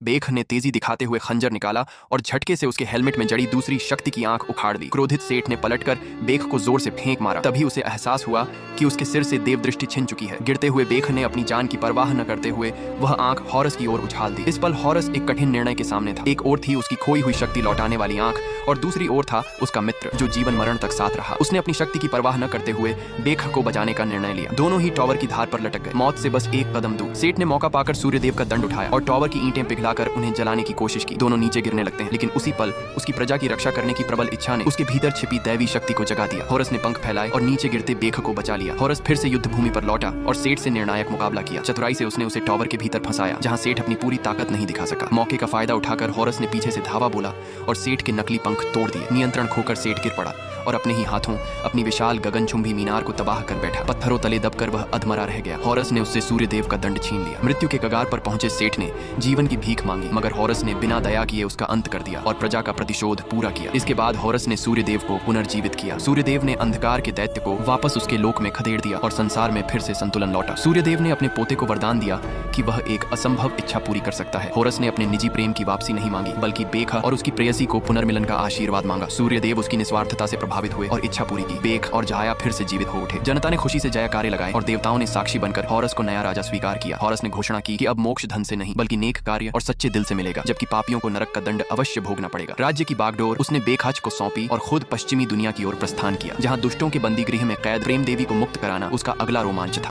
बेख ने तेजी दिखाते हुए खंजर निकाला और झटके से उसके हेलमेट में जड़ी दूसरी शक्ति की आंख उखाड़ दी। क्रोधित सेठ ने पलटकर बेख को जोर से फेंक मारा। तभी उसे एहसास हुआ कि उसके सिर से देव दृष्टि छिन चुकी है। गिरते हुए बेख ने अपनी जान की परवाह न करते हुए वह आंख हॉरस की ओर उछाल दी। इस पल हॉरस एक कठिन निर्णय के सामने था। एक ओर थी उसकी खोई हुई शक्ति लौटाने वाली आंख और दूसरी ओर था उसका मित्र जो जीवन मरण तक साथ रहा। उसने अपनी शक्ति की परवाह न करते हुए बेख को बचाने का निर्णय लिया। दोनों ही टॉवर की धार पर लटक गए, मौत से बस एक कदम दूर। सेठ ने मौका पाकर सूर्यदेव का दंड उठाया और टॉवर की ईंटें पिघलाकर उन्हें जलाने की कोशिश की। दोनों नीचे गिरने लगते हैं, लेकिन उसी पल उसकी प्रजा की रक्षा करने की प्रबल इच्छा ने उसके भीतर छिपी दैवी शक्ति को जगा दिया। हॉरस ने पंख फैलाए और नीचे गिरते बेख को बचा लिया। हॉरस फिर से युद्ध भूमि पर लौटा और सेठ से निर्णायक मुकाबला किया। चतुराई से उसने उसे टॉवर के भीतर फंसाया, जहां सेठ अपनी पूरी ताकत नहीं दिखा सका। मौके का फायदा उठाकर हॉरस ने पीछे से धावा बोला और सेठ के नकली पंख तोड़ दिए। नियंत्रण खोकर सेठ गिर पड़ा और अपने ही हाथों अपनी विशाल गगनचुंबी मीनार को तबाह कर बैठा। पत्थरों तले दबकर वह अधमरा रह गया। हॉरस ने उससे सूर्यदेव का दंड छीन लिया। मृत्यु के कगार पर पहुंचे सेठ ने जीवन की भीख मांगी, मगर हॉरस ने बिना दया किए उसका अंत कर दिया और प्रजा का प्रतिशोध पूरा किया। इसके बाद हॉरस ने सूर्यदेव को पुनर्जीवित किया। सूर्यदेव ने अंधकार के दैत्य को वापस उसके लोक में खदेड़ दिया और संसार में फिर से संतुलन लौटा। सूर्यदेव ने अपने पोते को वरदान दिया कि वह एक असंभव इच्छा पूरी कर सकता है। हॉरस ने अपने निजी प्रेम की वापसी नहीं मांगी, बल्कि बेख और उसकी प्रेयसी को पुनर्मिलन का आशीर्वाद मांगा। सूर्यदेव उसकी निस्वार्थता से प्रभावित हुए और इच्छा पूरी की। बेख और जाया फिर से जीवित हो उठे। जनता ने खुशी से जयकारे लगाए और देवताओं ने साक्षी बनकर हॉरस को नया राजा स्वीकार किया। हॉरस ने घोषणा की कि अब मोक्ष धन से नहीं बल्कि नेक कार्य और सच्चे दिल से मिलेगा, जबकि पापियों को नरक का दंड अवश्य भोगना पड़ेगा। राज्य की बागडोर उसने बेखाच को सौंपी और खुद पश्चिमी दुनिया की ओर प्रस्थान किया, जहां दुष्टों के बंदी गृह में कैद प्रेम देवी को मुक्त कराना उसका अगला रोमांच था।